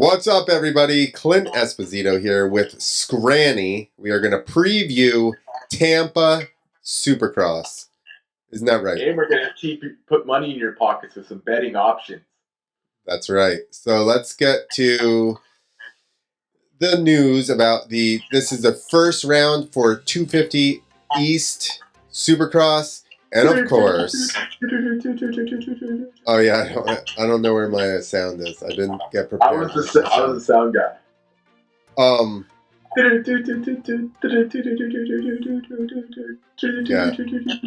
What's up, everybody? Clint Esposito here with Skrany. We are going to preview Tampa Supercross. Isn't that right? And we're going to put money in your pockets with some betting options. That's right. So let's get to the news about this is the first round for 250 East Supercross. And of course, oh yeah, I don't know where my sound is. I didn't get prepared. I was the sound guy. Yeah,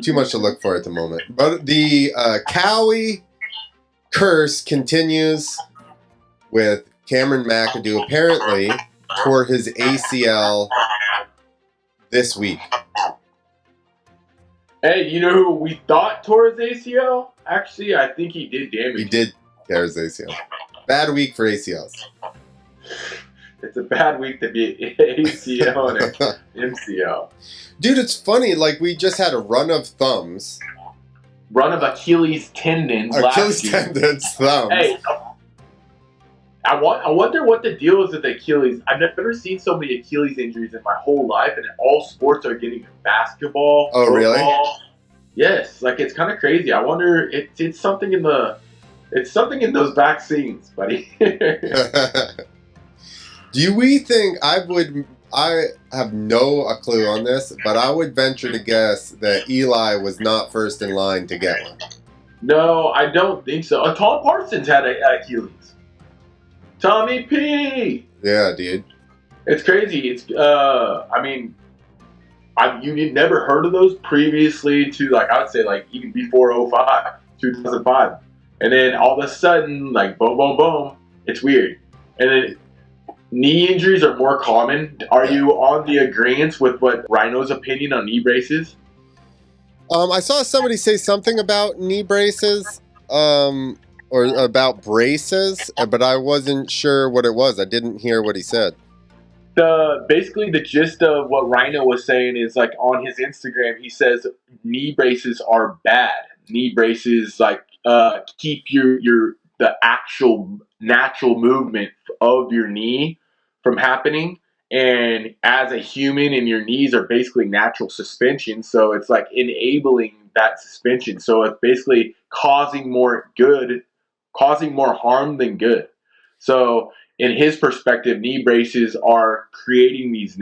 too much to look for at the moment. But the Cowie curse continues with Cameron McAdoo apparently tore his ACL this week. Hey, you know who we thought tore his ACL? Actually, I think he did damage. He did tear his ACL. Bad week for ACLs. It's a bad week to be ACL and an MCL. Dude, it's funny. Like, we just had a run of thumbs. Run of Achilles tendons. Achilles tendons, thumbs. Hey, I wonder what the deal is with Achilles. I've never seen so many Achilles injuries in my whole life, and all sports are getting basketball. Oh, football. Really? Yes, like it's kind of crazy. I wonder it's something in those vaccines, buddy. Do we think I have no clue on this, but I would venture to guess that Eli was not first in line to get one. No, I don't think so. Tom Parsons had an Achilles. Tommy P. Yeah, dude. It's crazy. It's you'd never heard of those previously to, like, I would say, like, even before 2005. And then all of a sudden, like, boom, boom, boom, it's weird. And then knee injuries are more common. Are you on the agreement with what Rhino's opinion on knee braces? I saw somebody say something about knee braces, or about braces, but I wasn't sure what it was. I didn't hear what he said. Basically the gist of what Rhino was saying is, like, on his Instagram, he says knee braces are bad. Knee braces, like, keep the actual natural movement of your knee from happening. And as a human, and your knees are basically natural suspension, so it's like enabling that suspension. So it's basically causing more harm than good. So in his perspective, knee braces are creating these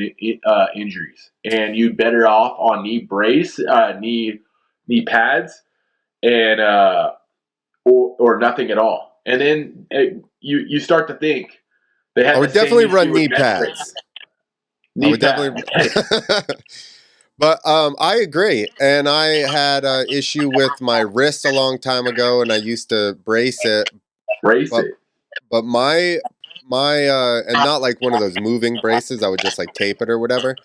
injuries, and you'd better off on knee pads, and or nothing at all. And then you start to think they had. I would definitely run knee pads. I would definitely. But I agree, and I had an issue with my wrist a long time ago, and I used to brace it. But my and not like one of those moving braces. I would just like tape it or whatever.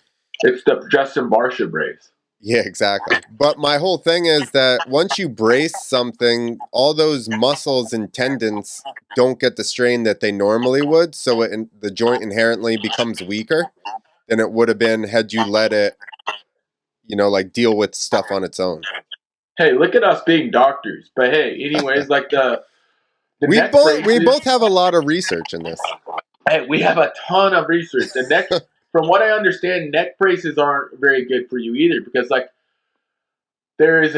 It's the Justin Barsha brace. Yeah, exactly. But my whole thing is that once you brace something, all those muscles and tendons don't get the strain that they normally would, so the joint inherently becomes weaker than it would have been had you let it, like, deal with stuff on its own. Hey, look at us being doctors. But hey, anyways, like we both have a lot of research in this. Hey, we have a ton of research. The neck, from what I understand, neck braces aren't very good for you either, because, like, there is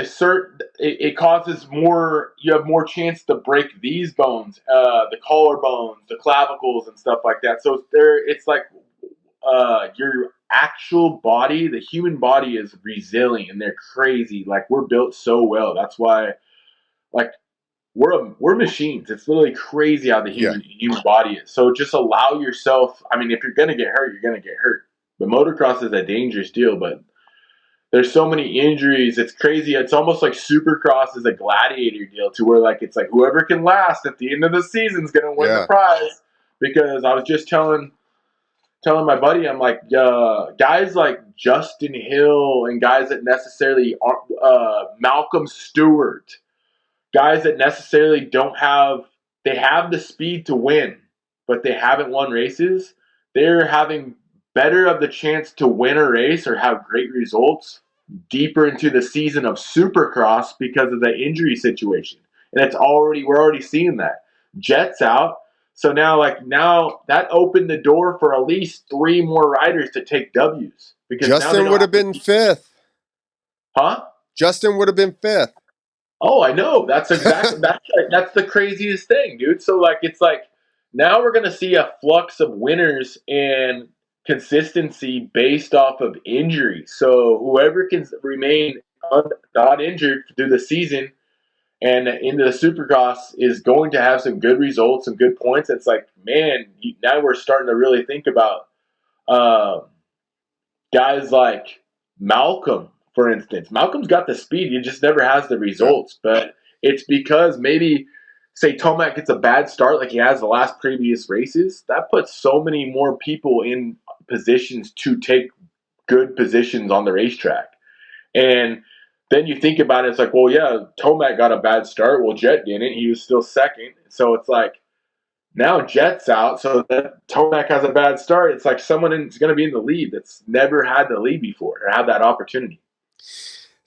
it causes more. You have more chance to break these bones, the collarbones, the clavicles, and stuff like that. So it's like your actual body, the human body, is resilient, and they're crazy. Like, we're built so well. That's why, like, we're machines. It's literally crazy how the human body is. So just allow yourself. I mean, if you're gonna get hurt, you're gonna get hurt. But motocross is a dangerous deal. But there's so many injuries. It's crazy. It's almost like Supercross is a gladiator deal, to where, like, it's like whoever can last at the end of the season is gonna win the prize. Because I was just telling my buddy, I'm like, guys like Justin Hill and guys that necessarily aren't, Malcolm Stewart, guys that necessarily they have the speed to win, but they haven't won races. They're having better of the chance to win a race or have great results deeper into the season of Supercross because of the injury situation. And we're already seeing that. Jet's out. So now that opened the door for at least 3 more riders to take W's because now they Justin don't would have have to. been fifth. Huh? Justin would have been fifth. Oh, I know. That's the craziest thing, dude. So it's like now we're gonna see a flux of winners and consistency based off of injury. So whoever can remain not injured through the season and into the Supercross is going to have some good results, some good points. It's like, man, now we're starting to really think about uh, guys like Malcolm, for instance. Malcolm's got the speed, he just never has the Yeah. results. But it's because maybe, say, Tomac gets a bad start like he has the last previous races. That puts so many more people in positions to take good positions on the racetrack. And then you think about it, it's like, well, yeah, Tomac got a bad start. Well, Jet didn't. He was still second. So it's like, now Jet's out, so that Tomac has a bad start. It's like someone is going to be in the lead that's never had the lead before or had that opportunity.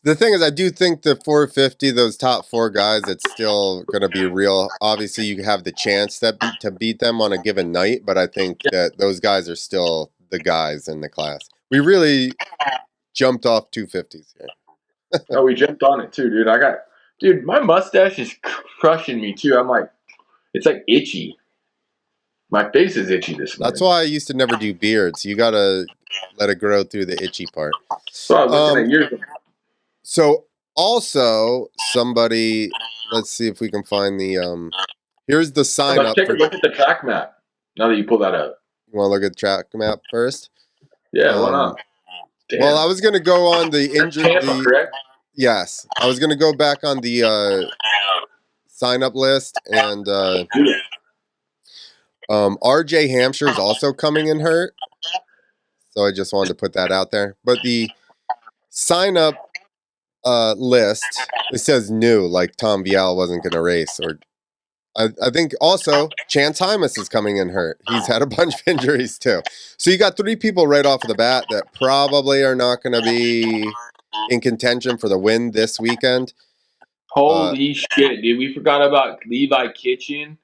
The thing is, I do think the 450, those top 4 guys, it's still going to be real. Obviously, you have the chance to beat them on a given night, but I think that those guys are still the guys in the class. We really jumped off 250s here. Oh, we jumped on it too, dude. My mustache is crushing me too. I'm like, it's like itchy. My face is itchy this That's morning. why I used to never do beards. You got to let it grow through the itchy part. So I was looking at yours. So also somebody, let's see if we can find the here's the sign Let's up take a for the. look at the track map. Now that you pull that up. You want to look at the track map first? Yeah, why not? Damn. Well, I was going to go on the That's Tampa, correct? yes, I was going to go back on the sign up list, and RJ Hampshire is also coming in hurt. So I just wanted to put that out there. But the sign up list, it says new, like Tom Vial wasn't going to race. Or I think also Chance Hymas is coming in hurt. He's had a bunch of injuries too. So you got 3 people right off of the bat that probably are not going to be in contention for the win this weekend. Holy shit, dude. We forgot about Levi Kitchen.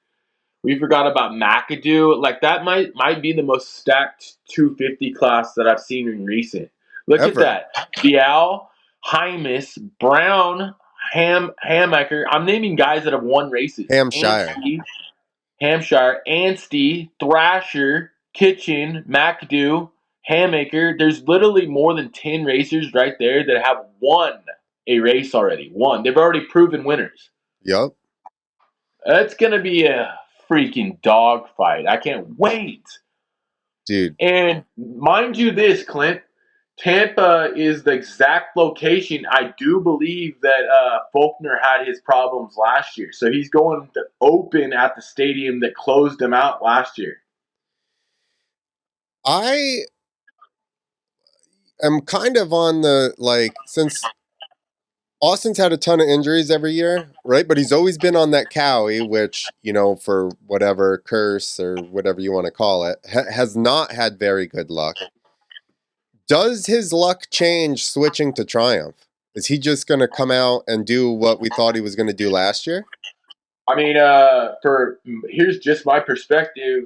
We forgot about McAdoo. Like that might be the most stacked 250 class that I've seen in recent. Look Ever. at that. Bial, Hymas, Brown, Hamaker. I'm naming guys that have won races. Hampshire. Hampshire, Anstey, Thrasher, Kitchen, McAdoo, Hamaker. There's literally more than 10 racers right there that have won a race already. Won. They've already proven winners. Yup. It's going to be a freaking dogfight. I can't wait. Dude. And mind you this, Clint, Tampa is the exact location. I do believe that Faulkner had his problems last year. So he's going to open at the stadium that closed him out last year. I am kind of on the, since Austin's had a ton of injuries every year, right? But he's always been on that Cowie, which, for whatever curse or whatever you want to call it, has not had very good luck. Does his luck change switching to Triumph? Is he just going to come out and do what we thought he was going to do last year? I mean, here's just my perspective.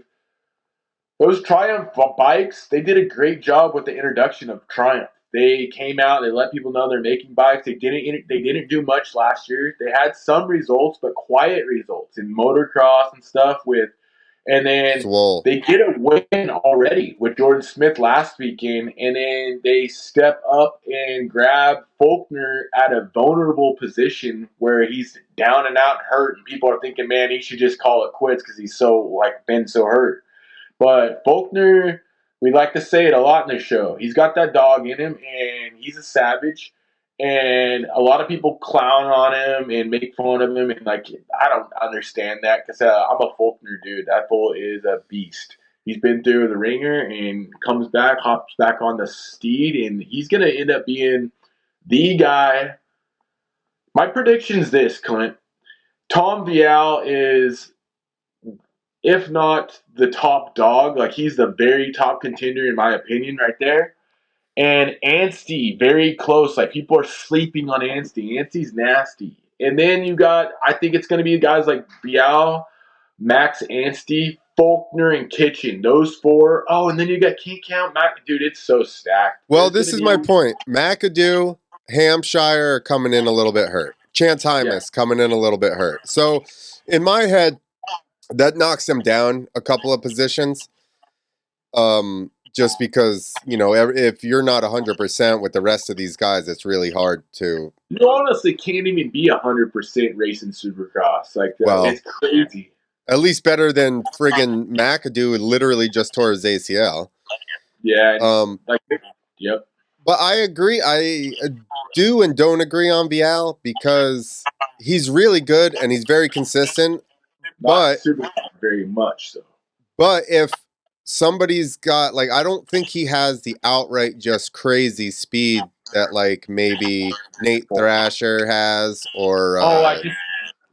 Those Triumph bikes, they did a great job with the introduction of Triumph. They came out, they let people know they're making bikes. They didn't do much last year. They had some results, but quiet results in motocross and stuff and then Swole. they get a win already with Jordan Smith last weekend, and then they step up and grab Faulkner at a vulnerable position where he's down and out hurt, and people are thinking, man, he should just call it quits because he's been so hurt. But Faulkner, we like to say it a lot in the show. He's got that dog in him, and he's a savage. And a lot of people clown on him and make fun of him, and I don't understand that because I'm a Faulkner dude. That fool is a beast. He's been through the ringer and comes back, hops back on the steed, and he's gonna end up being the guy. My prediction is this, Clint. Tom Vial is, if not the top dog, he's the very top contender in my opinion right there. And Anstey, very close. People are sleeping on Anstey. Anstey's nasty. And then I think it's going to be guys like Bial, Max Anstey, Faulkner, and Kitchen. Those four. Oh, and then you got King Count. Dude, it's so stacked. Well, this is my point. McAdoo, Hampshire are coming in a little bit hurt. Chance Hymas coming in a little bit hurt. So in my head, that knocks them down a couple of positions. Just because, if you're not 100% with the rest of these guys, it's really hard to. You honestly can't even be 100% racing Supercross. It's crazy. At least better than friggin' McAdoo, who literally just tore his ACL. Yeah. Yep. But I agree. I do and don't agree on Vial because he's really good and he's very consistent. Not Supercross very much so. But if somebody's got, I don't think he has the outright just crazy speed that, maybe Nate Thrasher has or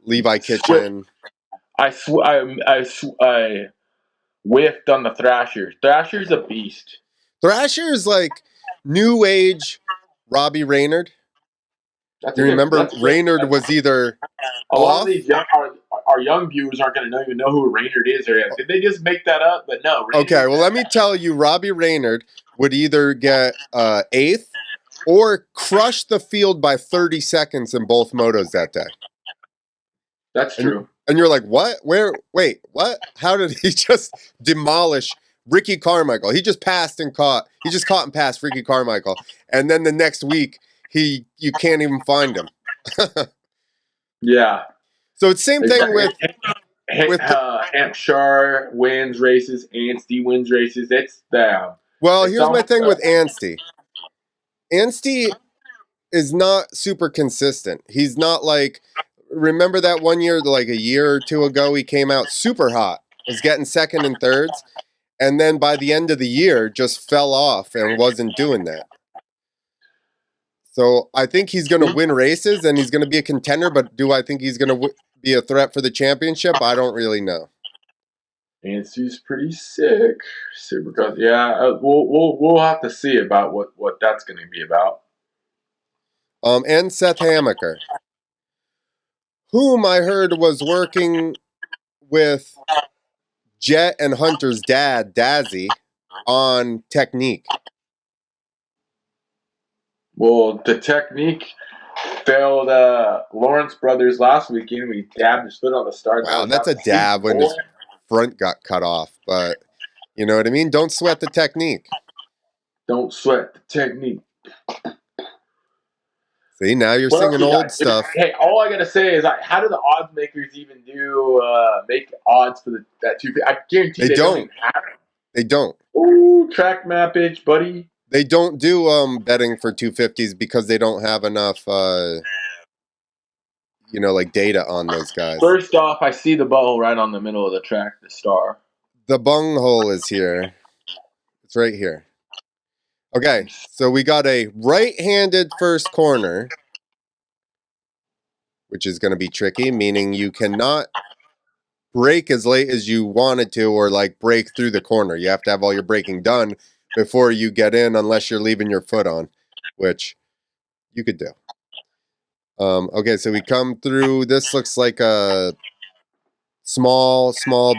Levi Kitchen. I whiffed on the Thrasher. Thrasher's a beast. Thrasher is new age Robbie Reynard. You remember Reynard was either a lot of these our young viewers aren't going to even know who Reynard is. Or did they just make that up? But no. Reynard, okay, well, let me tell you, Robbie Reynard would either get 8th or crush the field by 30 seconds in both motos that day. That's true. And you're like, what? Where? Wait, what? How did he just demolish Ricky Carmichael? He just passed and caught. He just caught and passed Ricky Carmichael. And then the next week, you can't even find him. Yeah. So it's same thing with Hampshire wins races, Anstey wins races. Well, here's my thing with Anstey. Anstey is not super consistent. He's not remember that one year, a year or two ago, he came out super hot, was getting second and thirds, and then by the end of the year just fell off and wasn't doing that. So I think he's going to win races and he's going to be a contender, but do I think he's going to be a threat for the championship? I don't really know. Anstey's pretty sick. Supercross, yeah. We'll have to see about what that's going to be about. And Seth Hamaker, whom I heard was working with Jet and Hunter's dad, Dazzy, on technique. Well, the technique failed Lawrence Brothers last weekend. We dabbed his foot on the start. Wow, that's a dab when his front got cut off. But you know what I mean? Don't sweat the technique. Don't sweat the technique. See, now you're singing old stuff. Hey, all I gotta say is, how do the odds makers even make odds for that 250? I guarantee they don't. They don't. Ooh, track mappage, buddy. They don't do betting for 250s because they don't have enough, data on those guys. First off, I see the bubble right on the middle of the track, the star. The bung hole is here. It's right here. Okay, so we got a right-handed first corner, which is going to be tricky, meaning you cannot brake as late as you wanted to or brake through the corner. You have to have all your braking done before you get in unless you're leaving your foot on, which you could do. Okay, so we come through. This looks like a small,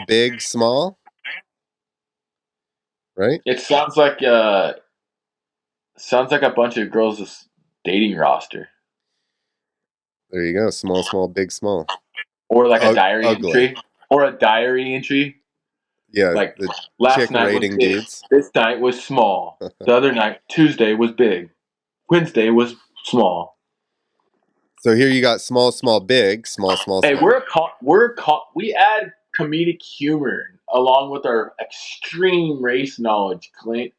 big, small. Right? It sounds like a bunch of girls' dating roster. There you go. Small, big, small. Or a diary entry. Or a diary entry. Yeah, the last night was big. Dudes. This night was small. The other night, Tuesday, was big. Wednesday was small. So here you got small, big, small. Hey, we add comedic humor along with our extreme race knowledge, Clint.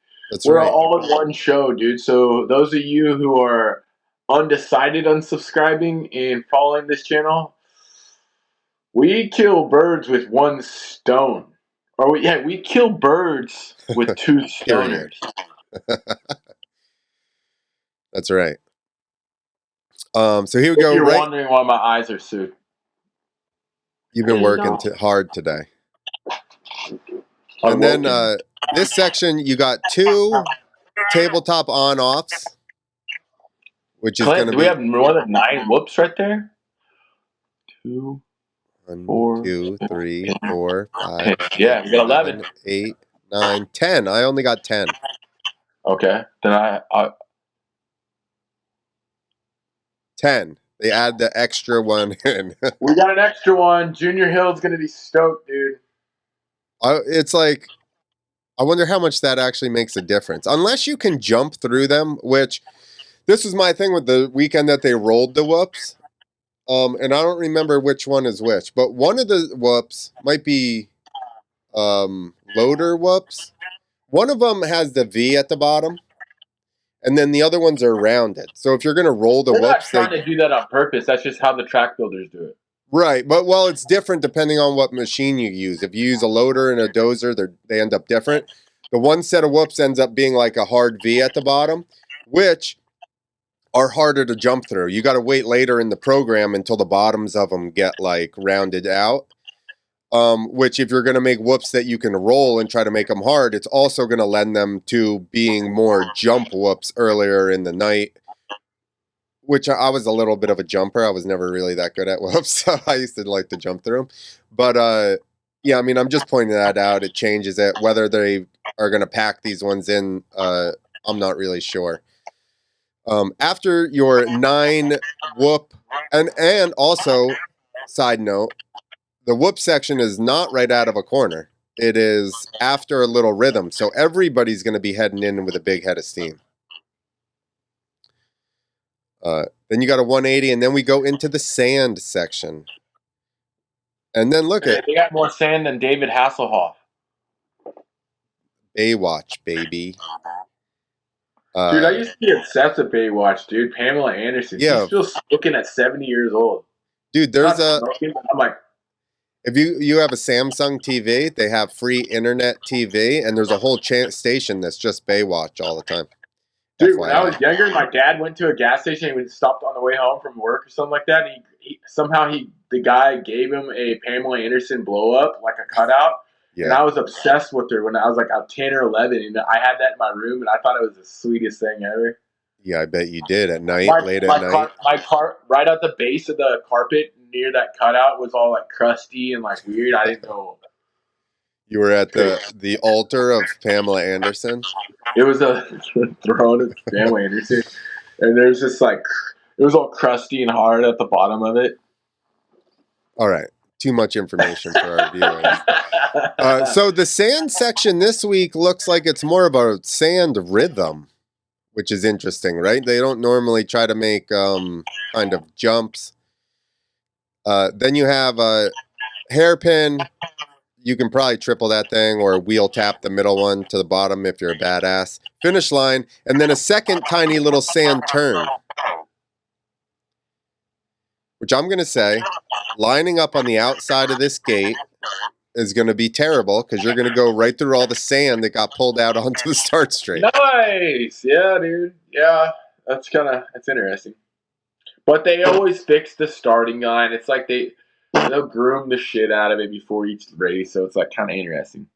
We're right. All in one show, dude. So those of you who are undecided on subscribing and following this channel, we kill birds with one stone. We kill birds with two stoners. That's right. So here we go. If you're wondering why my eyes are sued. You've been working hard today. And then this section, you got 2 tabletop on-offs, which is going to be... Do we have more than 9 whoops right there? 2. 1, Four. 2, 3, 4, 5, Okay. 6, Yeah, we got 11. 7, 8, 9, 10. I only got 10. Okay. Then I 10. They add the extra one in. we got an extra one. Junior Hill's gonna be stoked, dude. It's like, I wonder how much that actually makes a difference. Unless you can jump through them, which this was my thing with the weekend that they rolled the whoops. And I don't remember which one is which, but one of the whoops might be loader whoops. One of them has the V at the bottom, and then the other ones are rounded. So if you're gonna roll the They're not whoops, trying to do that on purpose. That's just how the track builders do it. right, but well, it's different depending on what machine you use. If you use a loader and a dozer, they end up different. The one set of whoops ends up being like a hard V at the bottom, which are harder to jump through. You got to wait later in the program until the bottoms of them get like rounded out. Which if you're going to make whoops that you can roll and try to make them hard, it's also going to lend them to being more jump whoops earlier in the night. Which I was a little bit of a jumper. I was never really that good at whoops, so I used to like to jump through them. But yeah, I mean, I'm just pointing that out. It changes it. Whether they are going to pack these ones in, I'm not really sure. After your 9 whoop, and also, side note, the whoop section is not right out of a corner. It is after a little rhythm, so everybody's going to be heading in with a big head of steam. Then you got a 180, and then we go into the sand section. And then look at They got more sand than David Hasselhoff. Baywatch, baby. Dude, I used to be obsessed with Baywatch, dude. Pamela Anderson. Yeah. She's still smoking at 70 years old. Dude, there's Not smoking, but I'm like, if you have a Samsung TV, they have free internet TV, and there's a whole station that's just Baywatch all the time. dude, FYI. when I was younger, my dad went to a gas station and we stopped on the way home from work or something like that. And the guy gave him a Pamela Anderson blow up, like a cutout. Yeah. And I was obsessed with her when I was like 10 or 11. And I had that in my room, and I thought it was the sweetest thing ever. Yeah, I bet you did at night, late at night. My car, right at the base of the carpet near that cutout, was all like crusty and like weird. I didn't know. You were at the altar of Pamela Anderson? It was a throne of Pamela Anderson. And there's just like, it was all crusty and hard at the bottom of it. All right. Too much information for our viewers. So the sand section this week looks like it's more about sand rhythm, which is interesting, right? They don't normally try to make kind of jumps. Then you have a hairpin. You can probably triple that thing or wheel tap the middle one to the bottom if you're a badass. Finish line, and then a second tiny little sand turn. Which I'm going to say, lining up on the outside of this gate is going to be terrible because you're going to go right through all the sand that got pulled out onto the start straight. Nice! Yeah, dude. Yeah, that's interesting. But they always fix the starting line. It's like they'll groom the shit out of it before each race, so it's like kind of interesting.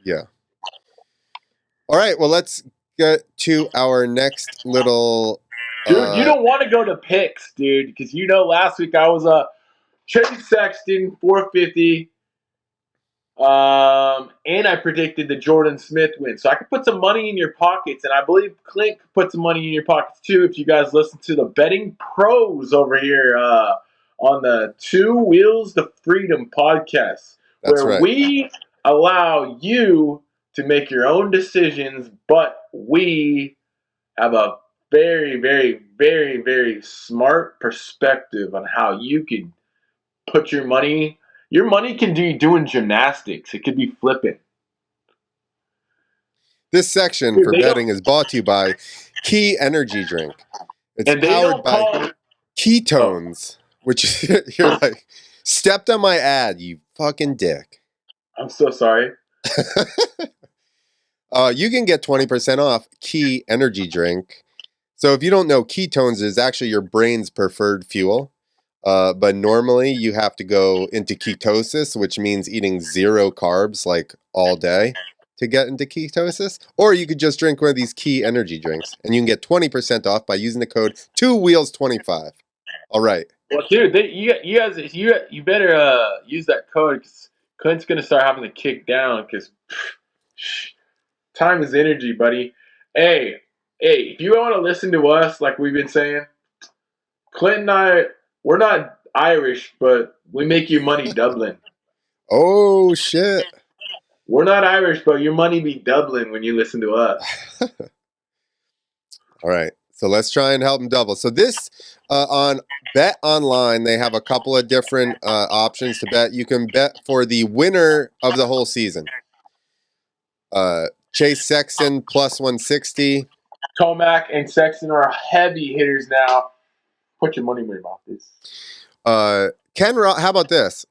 Yeah. All right, well, let's get to our next little... Dude, you don't want to go to picks, dude, because last week I was a Chase Sexton 450, and I predicted the Jordan Smith win. So I could put some money in your pockets, and I believe Clint could put some money in your pockets too if you guys listen to the betting pros over here on the Two Wheels to Freedom podcast, where we allow you to make your own decisions, but we have a very, very, very, very smart perspective on how you can put your money. Your money can be doing gymnastics. It could be flipping. This section for betting is brought to you by Key Energy Drink. It's powered by ketones, which you're like, stepped on my ad, you fucking dick. I'm so sorry. You can get 20% off Key Energy Drink. So if you don't know, ketones is actually your brain's preferred fuel. But normally you have to go into ketosis, which means eating 0 carbs like all day to get into ketosis. Or you could just drink one of these Key Energy drinks, and you can get 20% off by using the code 2wheels25. All right, Well, dude, you better use that code because Clint's gonna start having to kick down because time is energy, buddy. Hey, if you want to listen to us, like we've been saying, Clint and I, we're not Irish, but we make your money doubling. Oh shit! We're not Irish, but your money be doubling when you listen to us. All right, so let's try and help them double. So this on Bet Online, they have a couple of different options to bet. You can bet for the winner of the whole season. Chase Sexton plus 160. Tomac and Sexton are heavy hitters now. Put your money where your mouth is. How about this?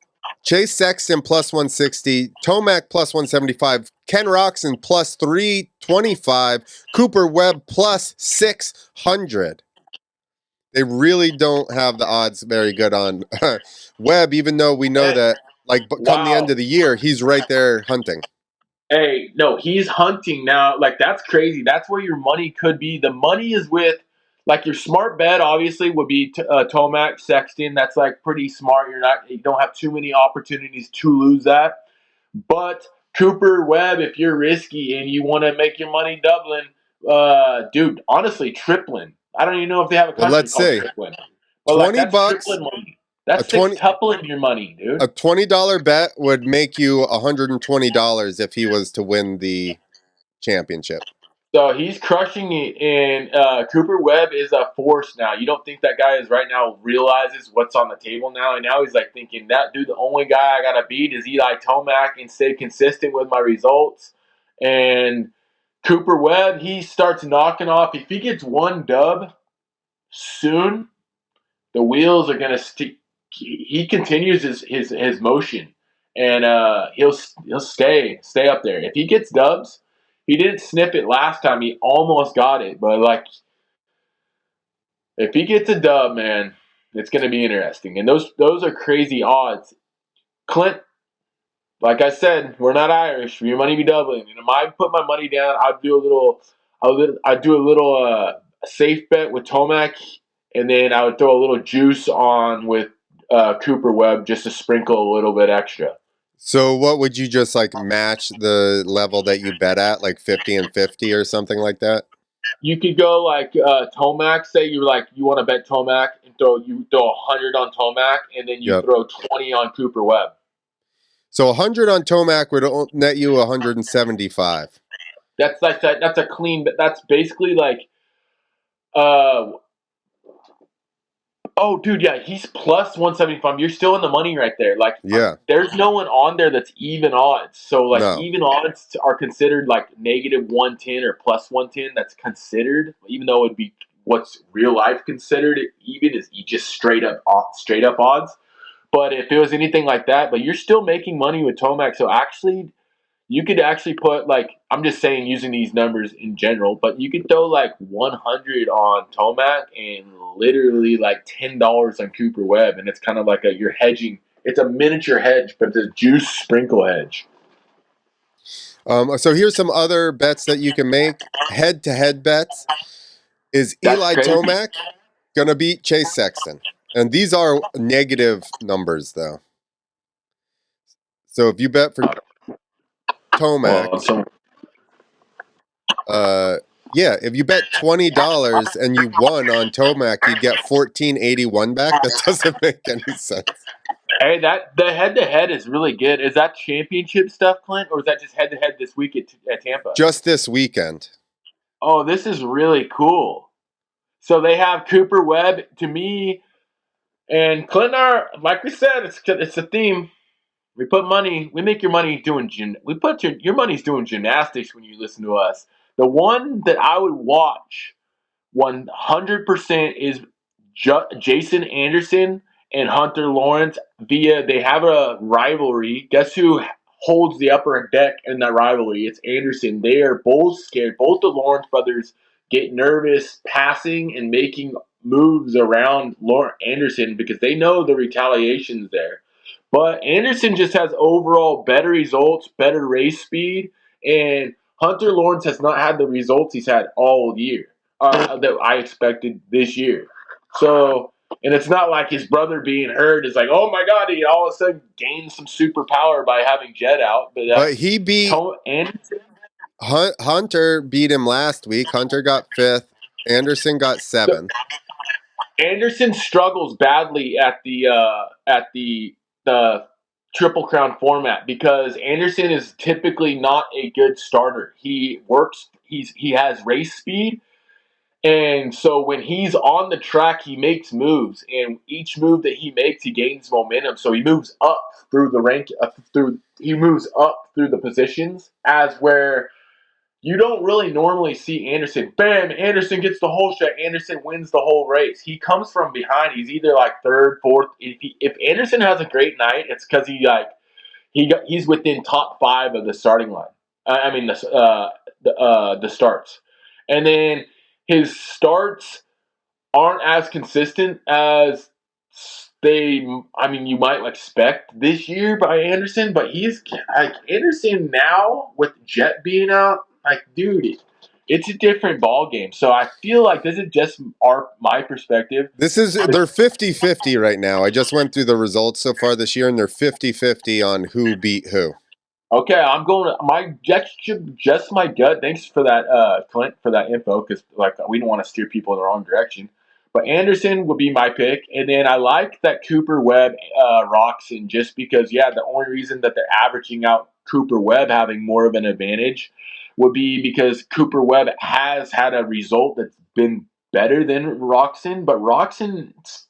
Chase Sexton plus 160, Tomac plus 175, Ken Roxon plus 325, Cooper Webb plus 600. They really don't have the odds very good on Webb, even though we know that, like, come the end Wow. of the year, he's right there hunting. Hey, no, he's hunting now. Like, that's crazy. That's where your money could be. The money is with, like, your smart bet obviously would be Tomac, Sexton. That's like pretty smart. You don't have too many opportunities to lose that. But Cooper Webb, if you're risky and you want to make your money doubling, dude, honestly, tripling. I don't even know if they have a Well, country let's called see. tripling, but like 20 that's bucks, tripling money. a That's 20 sextupling your money, a dude. $20 bet would make you $120 if he was to win the championship. So he's crushing it, and Cooper Webb is a force now. You don't think that guy is right now realizes what's on the table now, and now he's like thinking that dude, the only guy I gotta beat is Eli Tomac and stay consistent with my results. And Cooper Webb, he starts knocking off. If he gets one dub soon, the wheels are gonna stick. He continues his motion, and he'll stay up there. If he gets dubs, he didn't snip it last time. He almost got it, but like if he gets a dub, man, it's gonna be interesting. And those are crazy odds. Clint, like I said, we're not Irish. Your money be doubling. And if I put my money down, I'd do a little safe bet with Tomac, and then I would throw a little juice on with Cooper Webb just to sprinkle a little bit extra. So what would you just like match the level that you bet at, like 50 and 50 or something like that? You could go like Tomac. Say you want to bet Tomac and throw 100 on Tomac, and then you Yep. throw 20 on Cooper Webb. So 100 on Tomac would net you 175. That's like that. That's a clean. That's basically like uh, oh, dude, yeah, he's plus 175. You're still in the money right there. Like, Yeah. there's no one on there that's even odds. So, like, No. even odds are considered like negative 110 or plus 110. That's considered, even though it'd be what's real life considered even is just straight up odds. But if it was anything like that, but you're still making money with Tomac. So actually, you could actually put like I'm just saying using these numbers in general, but you could throw like 100 on Tomac and literally like $10 on Cooper Webb, and it's kind of like you're hedging. It's a miniature hedge, but it's a juice sprinkle hedge. So here's some other bets that you can make. Head-to-head bets. Is That's Eli crazy. Tomac gonna beat Chase Sexton? And these are negative numbers, though. So if you bet for Well, Tomac, so uh, yeah, if you bet $20 and you won on Tomac, you'd get 1481 back. That doesn't make any sense. hey, that the head to head is really good. Is that championship stuff, Clint, or is that just head to head this week at Tampa? Just this weekend. Oh, this is really cool. So they have Cooper Webb. To me, and Clint, like we said, it's a theme. We put money. We make your money doing We put your money's doing gymnastics when you listen to us. The one that I would watch 100% is Jason Anderson and Hunter Lawrence. They have a rivalry. Guess who holds the upper deck in that rivalry? It's Anderson. They are both scared. Both the Lawrence brothers get nervous passing and making moves around Anderson because they know the retaliation's there. But Anderson just has overall better results, better race speed, and Hunter Lawrence has not had the results he's had all year that I expected this year. So And it's not like his brother being hurt is like, oh my God, he all of a sudden gained some superpower by having Jet out. But he beat Anderson. Hunter beat him last week. Hunter got 5th. Anderson got 7th. Anderson struggles badly at the Triple Crown format because Anderson is typically not a good starter. He works. He has race speed, and so when he's on the track, he makes moves, and each move that he makes, he gains momentum. So he moves up through the rank. He moves up through the positions, as where you don't really normally see Anderson. Bam! Anderson gets the whole shot. Anderson wins the whole race. He comes from behind. He's either like third, fourth. If Anderson has a great night, it's because he's within top 5 of the starting line. I mean the starts, and then his starts aren't as consistent as you might expect this year by Anderson, but he's like Anderson now with Jet being out, like dude, it's a different ball game. So I feel like this is just my perspective. They're 50-50 right now. I just went through the results so far this year, and they're 50-50 on who beat who. Okay, I'm going to just my gut. Thanks for that, Clint, for that info, because we don't want to steer people in the wrong direction. But Anderson would be my pick, and then I like that Cooper Webb Roxon just because the only reason that they're averaging out Cooper Webb having more of an advantage would be because Cooper Webb has had a result that's been better than Roxon, but Roxon's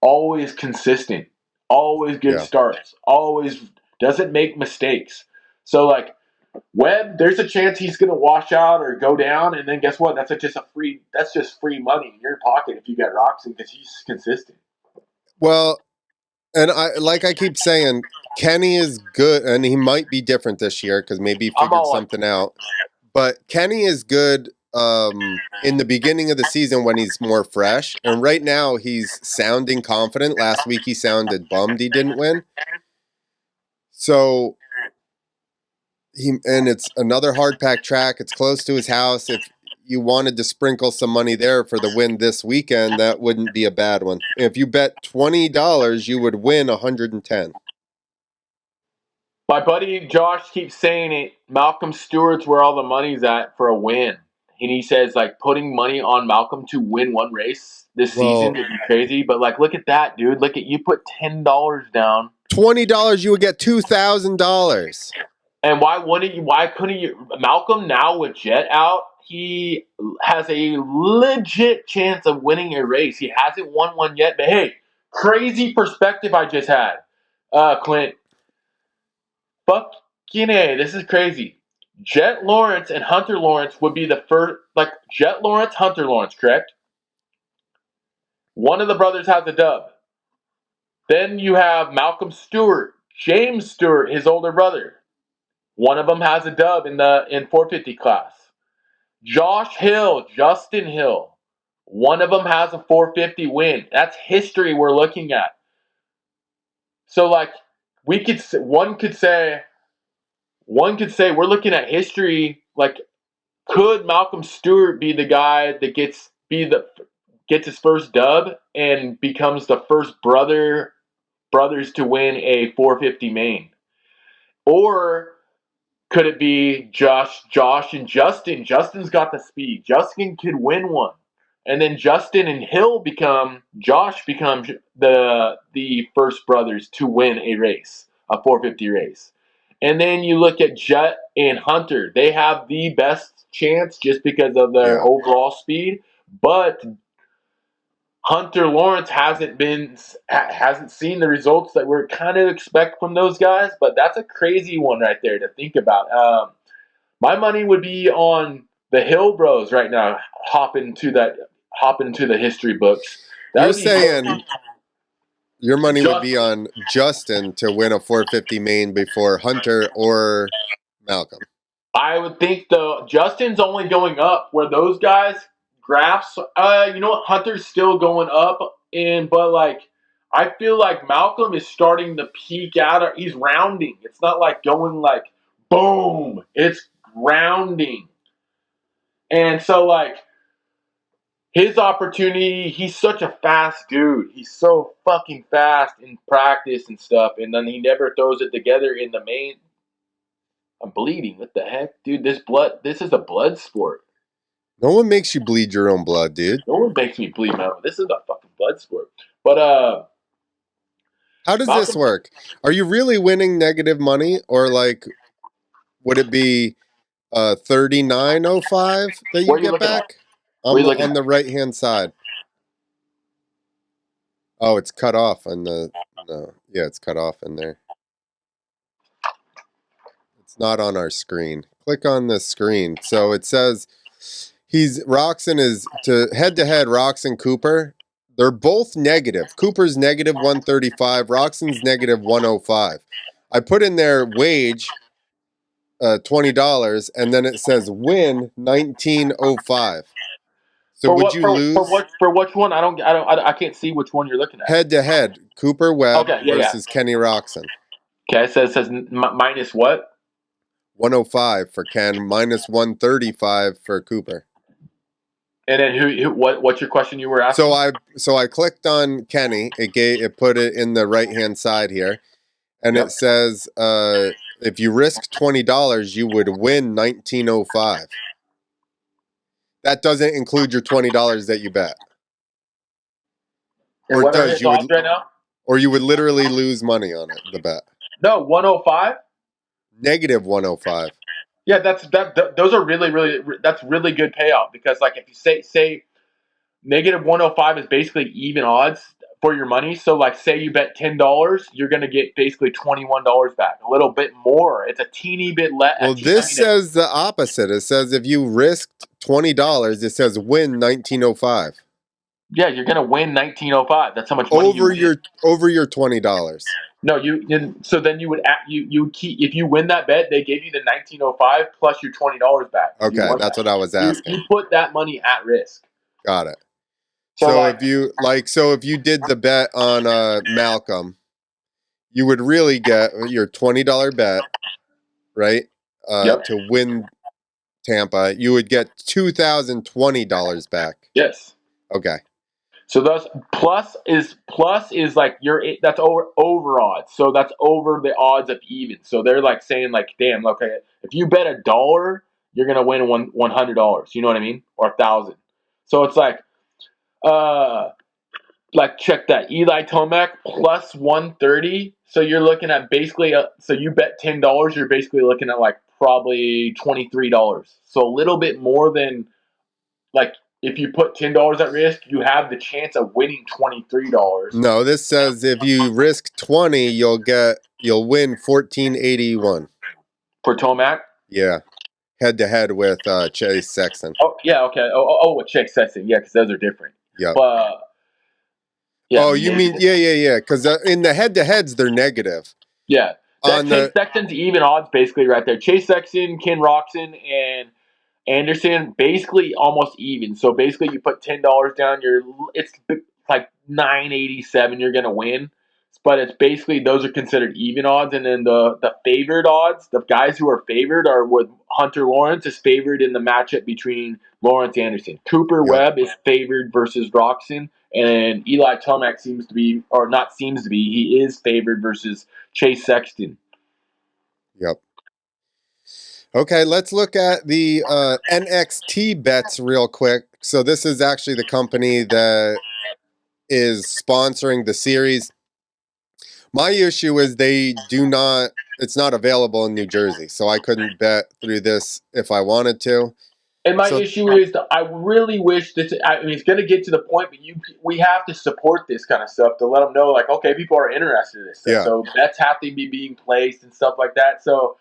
always consistent, always good starts, always doesn't make mistakes. So Webb, there's a chance he's going to wash out or go down, and then guess what? That's just free money in your pocket if you got Roxon because he's consistent. Well, and I keep saying, Kenny is good, and he might be different this year because maybe he figured something out. But Kenny is good in the beginning of the season when he's more fresh, and right now he's sounding confident. Last week he sounded bummed he didn't win. So it's another hard packed track. It's close to his house. If you wanted to sprinkle some money there for the win this weekend, that wouldn't be a bad one. If you bet $20, you would win 110. My buddy Josh keeps saying it. Malcolm Stewart's where all the money's at for a win. And he says putting money on Malcolm to win one race this season would be crazy. But look at that, dude. Look at you put $10 down. $20, you would get $2,000. And why couldn't you? Malcolm now with Jet out, he has a legit chance of winning a race. He hasn't won one yet, but hey, crazy perspective I just had, Clint. Fucking A, this is crazy. Jet Lawrence and Hunter Lawrence would be the first, Jet Lawrence, Hunter Lawrence, correct? One of the brothers has a dub. Then you have Malcolm Stewart, James Stewart, his older brother. One of them has a dub in 450 class. Josh Hill, Justin Hill. One of them has a 450 win. That's history we're looking at. So one could say we're looking at history. Could Malcolm Stewart be the guy that gets his first dub and becomes the first brothers to win a 450 main? Or could it be Josh and Justin? Justin's got the speed. Justin could win one. And then Justin and Josh becomes the first brothers to win a race, a 450 race. And then you look at Jet and Hunter. They have the best chance just because of their overall speed. But Hunter Lawrence hasn't seen the results that we're kind of expect from those guys. But that's a crazy one right there to think about. My money would be on the Hill Bros right now. Hop into the history books. You're saying your money would be on Justin to win a 450 main before Hunter or Malcolm. I would think Justin's only going up where those guys graphs. You know what? Hunter's still going up, but I feel like Malcolm is starting to peak out. He's rounding. It's not going boom. It's rounding. And so his opportunity. He's such a fast dude. He's so fucking fast in practice and stuff, and then he never throws it together in the main. I'm bleeding. What the heck, dude? This is a blood sport. No one makes you bleed your own blood, dude. No one makes me bleed, man. This is a fucking blood sport. But how does this Malcolm, work? Are you really winning negative money, or like would it be 39.05 that you what are you get looking at? back? What are you looking On at? the right hand side. Oh, it's cut off on the no. Yeah, it's cut off in there. It's not on our screen. Click on the screen. So it says Roxon is to head, Roxon Cooper. They're both negative. Cooper's negative 135, Roxon's negative 105. I put in their wage $20, and then it says win 1905. So For would what? you lose For which one? I can't see which one you're looking at. head to head? Cooper Webb Okay, yeah. versus Kenny Roxon. Okay, it says minus what? 105 for Ken, minus 135 for Cooper. And then what's your question you were asking? So I clicked on Kenny. It put it in the right hand side here, and Yep. it says if you risk $20, you would win 1905. That doesn't include your $20 that you bet, And or it what are does. his odds right now? Or you would literally lose money on it. The bet No, 105. negative 105. Yeah, those are really that's really good payout because like if you say negative 105 is basically even odds for your money. So like say you bet $10, you're gonna get basically $21 back. A little bit more. It's a teeny bit less. Well, this says the opposite. It says if you risked $20, it says win 1905. Yeah, you're gonna win 1905. That's how much money over you win. over your $20. No, so then you would you keep if you win that bet, they gave you the 1905 plus your $20 back. Okay, that's what I was asking. You put that money at risk. Got it. So So like if you did the bet on Malcolm, you would really get your $20 bet, right? yep. To win Tampa, you would get $2,020 back. Yes. Okay. So those plus is like that's over odds. So that's over the odds of even. So they're like saying like, damn, okay, if you bet $1, you're gonna win $100. You know what I mean? Or 1,000. So it's uh like check that Eli Tomac plus 130. So you're looking at basically so you bet $10, you're basically looking at like probably $23. So a little bit more than like if you put $10 at risk, you have the chance of winning $23. No, this says if you risk 20, you'll win 1481. For Tomac? Yeah. Head to head with Chase Sexton. Oh yeah, okay. With Chase Sexton, yeah, because those are different. Yep. But yeah, oh, you mean yeah. Because in the head to heads, they're negative. Yeah, Chase Sexton's even odds basically right there. Chase Sexton, Ken Roxon, and Anderson basically almost even. So basically, you put $10 down, it's like 987. You're gonna win, but it's basically those are considered even odds. And then the favored odds, the guys who are favored are with Hunter Lawrence is favored in the matchup between Lawrence Anderson. Cooper Webb is favored versus Roxon, and Eli Tomac seems to be, or not seems to be, he is favored versus Chase Sexton. Yep. Okay, let's look at the NXT bets real quick. So this is actually the company that is sponsoring the series. My issue is it's not available in New Jersey, so I couldn't bet through this if I wanted to. And my issue is that I really wish that it's going to get to the point, but we have to support this kind of stuff to let them know, like, okay, people are interested in this stuff. Yeah. So bets have to be being placed and stuff like that. So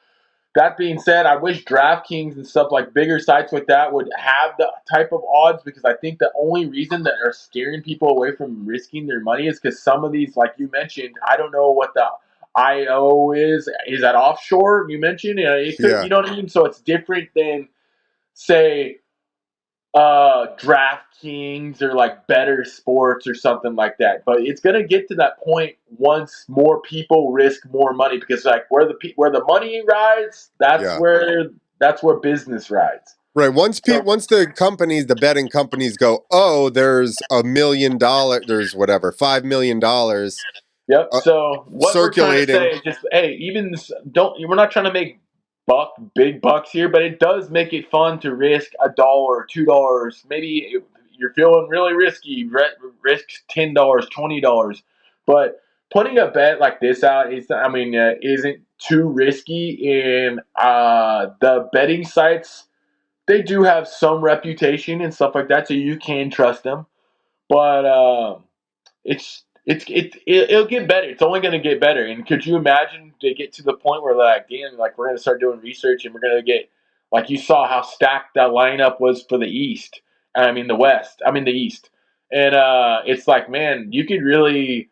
that being said, I wish DraftKings and stuff like bigger sites like that would have the type of odds because I think the only reason that are scaring people away from risking their money is because some of these, like you mentioned, I don't know what the IO is. Is that offshore? You mentioned it could, you know what I mean. So it's different than say DraftKings or like Better Sports or something like that. But it's gonna get to that point once more people risk more money because like where the money rides, that's where business rides. Right. Once the betting companies go, oh, there's $1 million, there's whatever, $5 million Yep. So what we're trying to say circulating. is just, hey, even don't. We're not trying to make big bucks here, but it does make it fun to risk $1, $2. Maybe if you're feeling really risky, risk $10, $20. But putting a bet like this out is, I mean, isn't too risky. And the betting sites, they do have some reputation and stuff like that, so you can trust them. But it'll get better. It's only going to get better. And could you imagine they get to the point where like, damn, like we're going to start doing research and we're going to get, like you saw how stacked that lineup was for the East. I mean the West. I mean the East. And it's like, man, you could really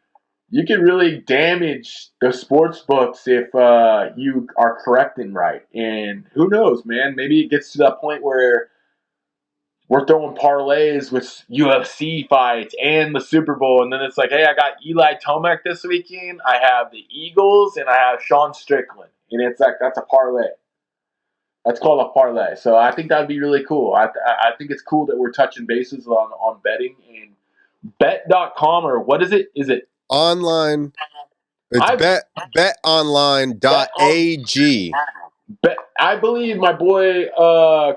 damage the sports books if you are correcting right. And who knows, man? Maybe it gets to that point where we're throwing parlays with UFC fights and the Super Bowl, and then it's like, hey, I got Eli Tomac this weekend. I have the Eagles, and I have Sean Strickland, and it's like that's a parlay. That's called a parlay. So I think that'd be really cool. I think it's cool that we're touching bases on betting and bet.com, or what is it? Is it Online. It's I betonline.ag. bet on Bet, I believe my boy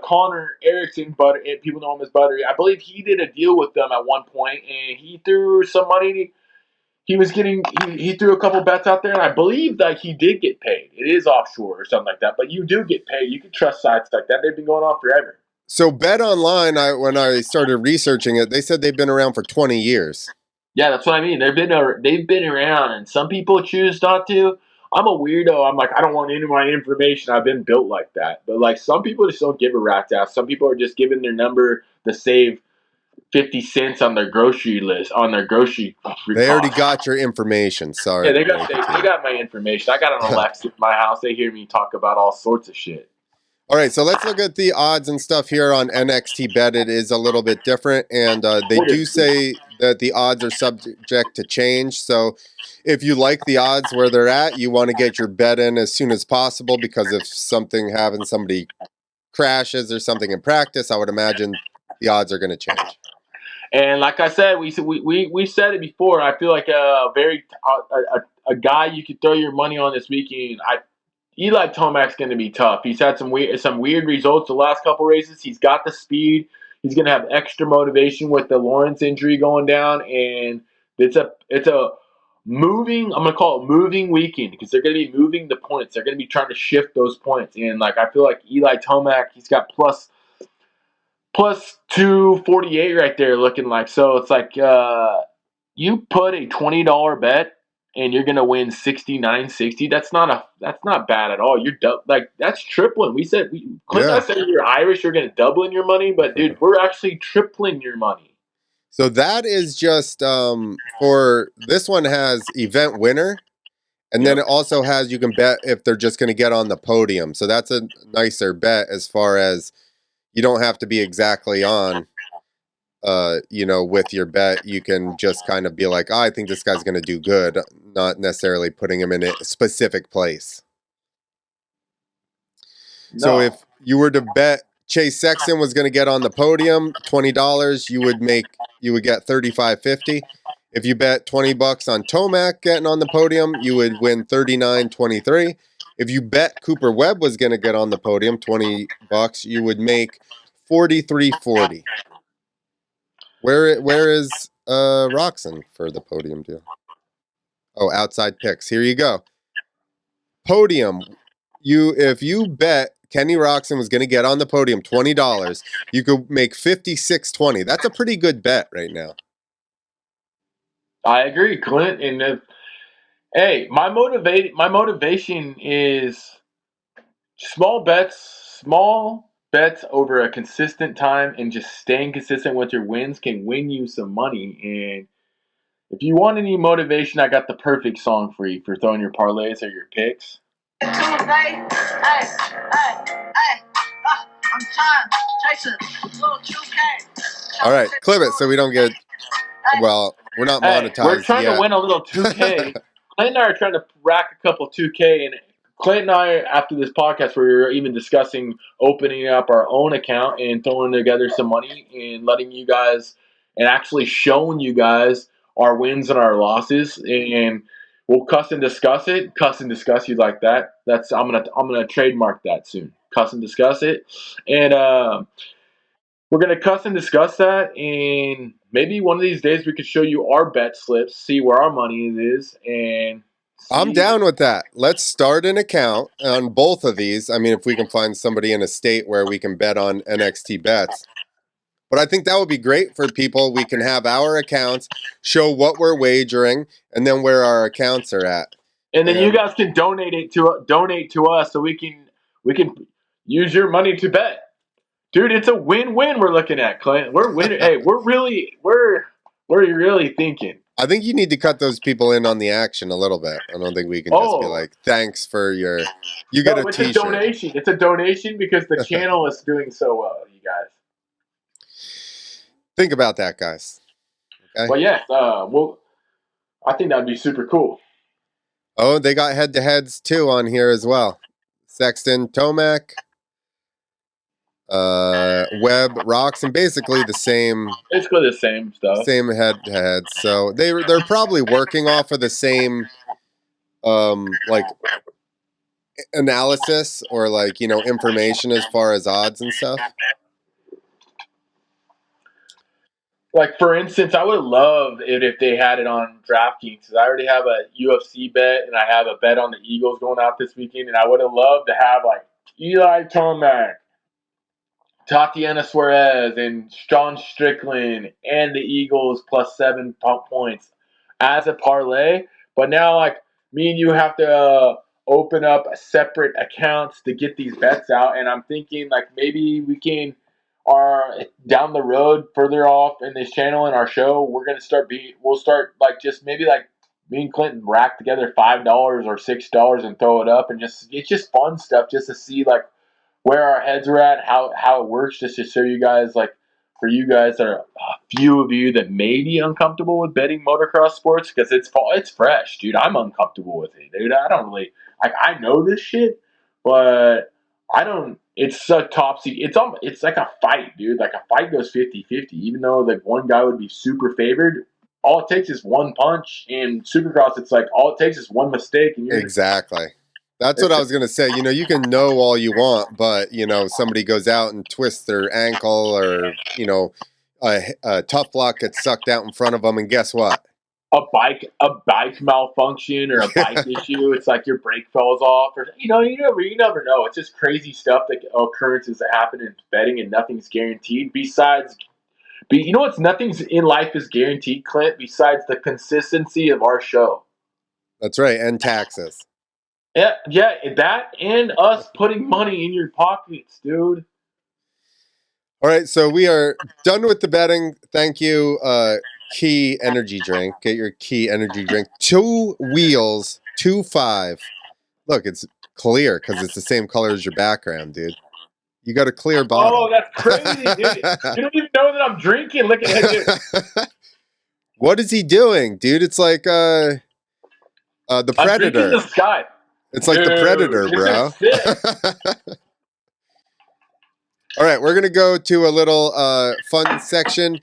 Connor Erickson, but people know him as Buttery. I believe he did a deal with them at one point, and he threw some money. He was getting he threw a couple bets out there, and I believe that he did get paid. It is offshore or something like that, but you do get paid. You can trust sites like that. They've been going on forever. So Bet Online, when I started researching it, they said they've been around for 20 years. Yeah, that's what I mean. They've been around, and some people choose not to. I'm a weirdo. I'm like, I don't want any of my information. I've been built like that. But like some people just don't give a rat's ass. Some people are just giving their number to save 50 cents on their grocery list, on their grocery They already cost. got your information. Sorry Yeah, to they break got it they, to they you. got my information. I got an Alexa in my house. They hear me talk about all sorts of shit. All right, so let's look at the odds and stuff here on NXT Bet. It is a little bit different, and they do say that the odds are subject to change. So if you like the odds where they're at, you want to get your bet in as soon as possible, because if something happens, somebody crashes or something in practice, I would imagine the odds are going to change. And like I said, we said it before. I feel like a guy you could throw your money on this weekend. Eli Tomac's going to be tough. He's had some weird results the last couple races. He's got the speed. He's going to have extra motivation with the Lawrence injury going down, and it's a moving. I'm going to call it moving weekend because they're going to be moving the points. They're going to be trying to shift those points, and like I feel like Eli Tomac, he's got plus 248 right there looking like. So it's like you put a $20 bet and you're gonna win 69.60. That's not bad at all. Like that's tripling. Clint and I Yeah. said you're Irish, you're gonna double in your money, but dude, we're actually tripling your money. So that is just for this one has event winner. And then Yep. it also has, you can bet if they're just going to get on the podium. So that's a nicer bet as far as you don't have to be exactly on, with your bet. You can just kind of be like, oh, I think this guy's going to do good, not necessarily putting him in a specific place. So No. if you were to bet Chase Sexton was going to get on the podium, $20, you would get 35.50. If you bet $20 on Tomac getting on the podium, you would win 39.23. If you bet Cooper Webb was going to get on the podium, $20, you would make 43.40. Where is Roxon for the podium deal? Oh, outside picks. Here you go. Podium. If you bet Kenny Roxon was going to get on the podium $20, you could make 56.20. That's a pretty good bet right now. I agree, Clint. And hey, my motivation is small bets over a consistent time, and just staying consistent with your wins can win you some money. And if you want any motivation, I got the perfect song for you for throwing your parlays or your picks. Tuesday, hey, I'm trying chasing little 2K. All right, clip it so we don't get. Well, we're not Hey, we're monetized trying to yet. win a little 2K. Clint and I are trying to rack a couple 2K, and Clint and I, after this podcast, we were even discussing opening up our own account and throwing together some money and letting you guys and actually showing you guys our wins and our losses, and we'll cuss and discuss it. Cuss and discuss, you like that? That's I'm gonna trademark that soon. Cuss and discuss it, and we're gonna cuss and discuss that, and maybe one of these days we could show you our bet slips, see where our money is, and I'm see. down with that. Let's start an account on both of these. I mean, if we can find somebody in a state where we can bet on NXT bets. But I think that would be great for people. We can have our accounts, show what we're wagering, and then where our accounts are at. And then you And guys can donate to us so we can use your money to bet. Dude, it's a win-win we're looking at, Clint. We're winning. Hey, we're really thinking. I think you need to cut those people in on the action a little bit. I don't think we can just be Oh, like, thanks for your, you get a no, it's a t-shirt. donation. It's a donation because the channel is doing so well, you guys. Think about that, guys. Okay. Well, yes, I think that'd be super cool. Oh, they got head-to-heads too on here as well. Sexton, Tomac, Webb, Rocks, and basically the same Basically the same stuff. same head-to-heads. So they're probably working off of the same like analysis or like, you know, information as far as odds and stuff. Like, for instance, I would love it if they had it on DraftKings, because I already have a UFC bet and I have a bet on the Eagles going out this weekend, and I would have loved to have like Eli Tomac, Tatiana Suarez, and Sean Strickland and the Eagles plus 7 points as a parlay. But now, like, me and you have to open up separate accounts to get these bets out, and I'm thinking like maybe we can are down the road further off in this channel and our show, we'll start like just maybe like me and Clinton rack together $5 or $6 and throw it up, and just it's just fun stuff just to see like where our heads are at, how it works, just to show you guys, like, for you guys that are a few of you that may be uncomfortable with betting motocross sports, because it's fresh, dude. I'm uncomfortable with it, dude. I don't really like. I know this shit, but I don't. It's a topsy. It's like a fight, dude. Like a fight goes 50-50, even though like one guy would be super favored. All it takes is one punch. In Supercross, it's like all it takes is one mistake, and you're Exactly. That's what I it's was going to say. You know, you can know all you want, but, you know, somebody goes out and twists their ankle or, you know, a tough block gets sucked out in front of them. And guess what? a bike malfunction or a bike issue. It's like your brake falls off, or you never know. It's just crazy stuff, that occurrences that happen in betting, and nothing's guaranteed. What's nothing's in life is guaranteed, Clint. Besides the consistency of our show. That's right. And taxes. Yeah, that and us putting money in your pockets, dude. All right. So we are done with the betting. Thank you. Key energy drink. Get your Key energy drink. 2 wheels, 2.5. Look, it's clear because it's the same color as your background, dude. You got a clear bottle. Oh, that's crazy, dude. You don't even know that I'm drinking. Look at it. What is he doing, dude? It's like the I'm drinking Predator. the sky. It's like the Predator, bro. All right, we're gonna go to a little fun section.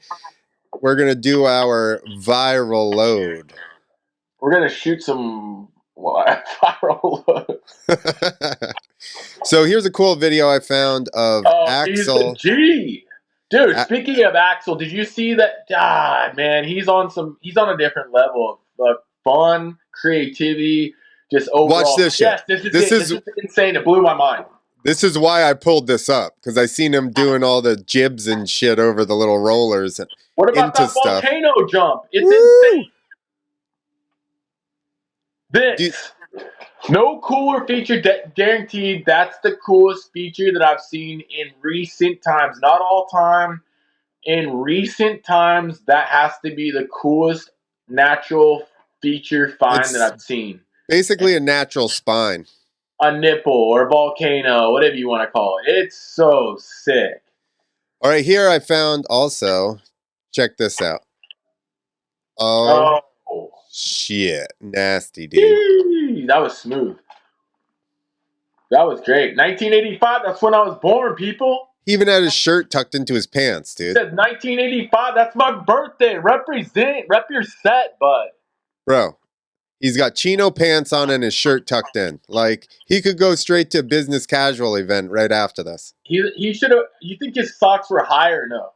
We're gonna do our viral load. We're gonna shoot some viral load. So here's a cool video I found of Axel. He's the G. Dude, speaking of Axel, did you see that? God, man, he's on a different level of fun, creativity, just overall. Watch this shit. Yes, this is insane. It blew my mind. This is why I pulled this up, because I seen him doing all the jibs and shit over the little rollers. What about into that stuff. volcano jump? It's insane. This. No cooler feature guaranteed. That's the coolest feature that I've seen in recent times. Not all time. In recent times, that has to be the coolest natural feature find that I've seen. Basically a natural spine. A nipple or a volcano, whatever you want to call it. It's so sick. All right, here I found also, check this out. Oh. Shit. Nasty, dude. That was smooth. That was great. 1985. That's when I was born, people. He even had his shirt tucked into his pants, dude. It says 1985. That's my birthday. Represent. Rep your set, bud. Bro, he's got chino pants on and his shirt tucked in. Like, he could go straight to a business casual event right after this. He should have. You think his socks were higher? No.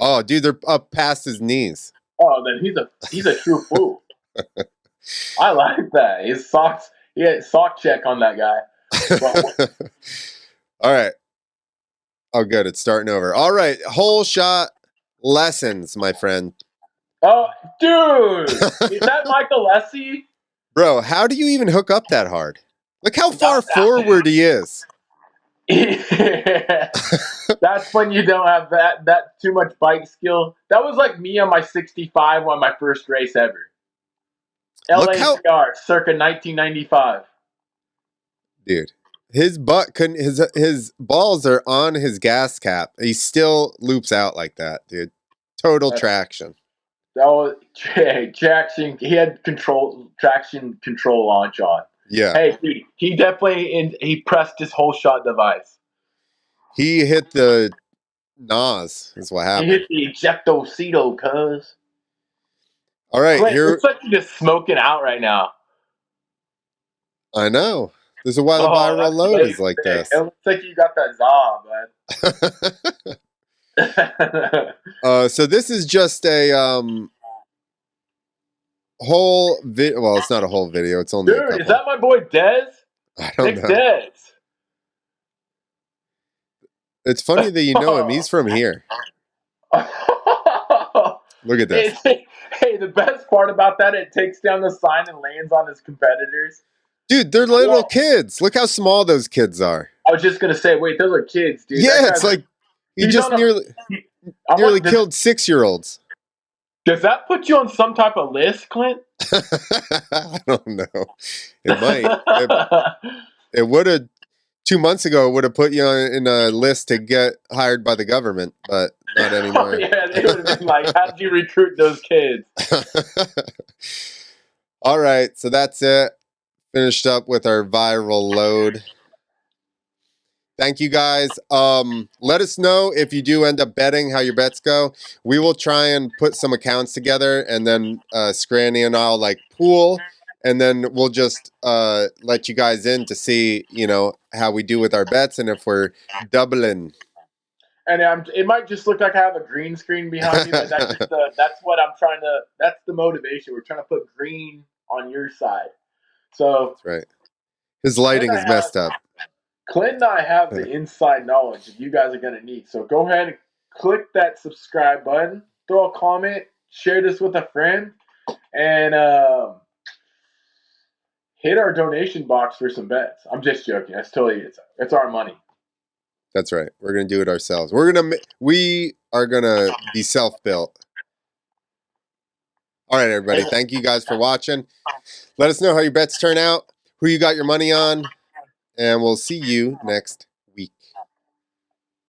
Oh, dude, they're up past his knees. Oh, then he's a true fool. I like that. His socks. He had sock check on that guy. All right. Oh, good. It's starting over. All right. Whole shot lessons, my friend. Oh, dude. Is that Michael Lessie? Bro, how do you even hook up that hard? Look how far forward he is. That's when you don't have that too much bike skill. That was like me on my 65 on my first race ever. LACR, circa 1995. Dude, his butt couldn't. His balls are on his gas cap. He still loops out like that, dude. Total traction. That was traction. He had traction control launch on. Yeah. Hey, dude, he definitely he pressed his whole shot device. He hit the NOS, is what happened. He hit the ejectocito, cuz. All right, Clint, here. looks like you're just smoking out right now. I know. This is why the viral load is like this. It looks like you got that man. So this is just a whole video. Well, it's not a whole video. It's only a couple. Dude, is that my boy Dez? I don't know. Dez. It's funny that you know him. He's from here. Look at this. Hey, the best part about that, it takes down the sign and lands on his competitors. Dude, they're little kids. Look how small those kids are. I was just going to say, wait, those are kids, dude. Yeah, it's like he just nearly killed 6-year-olds. Does that put you on some type of list, Clint? I don't know. It might. It would have 2 months ago. It would have put you in a list to get hired by the government, but not anymore. Oh, yeah, they would have been like, "How did you recruit those kids?" All right, so that's it. Finished up with our viral load. Thank you guys. Let us know if you do end up betting how your bets go. We will try and put some accounts together, and then Skrany and I'll like pool, and then we'll just let you guys in to see, how we do with our bets and if we're doubling. And it might just look like I have a green screen behind me, but that's what I'm trying to. That's the motivation. We're trying to put green on your side. So that's right. His lighting is messed up. Clint and I have the inside knowledge that you guys are going to need. So go ahead and click that subscribe button, throw a comment, share this with a friend, and hit our donation box for some bets. I'm just joking. That's totally it's our money. That's right. We're gonna do it ourselves. We are gonna be self-built. All right, everybody. Thank you guys for watching. Let us know how your bets turn out, who you got your money on, and we'll see you next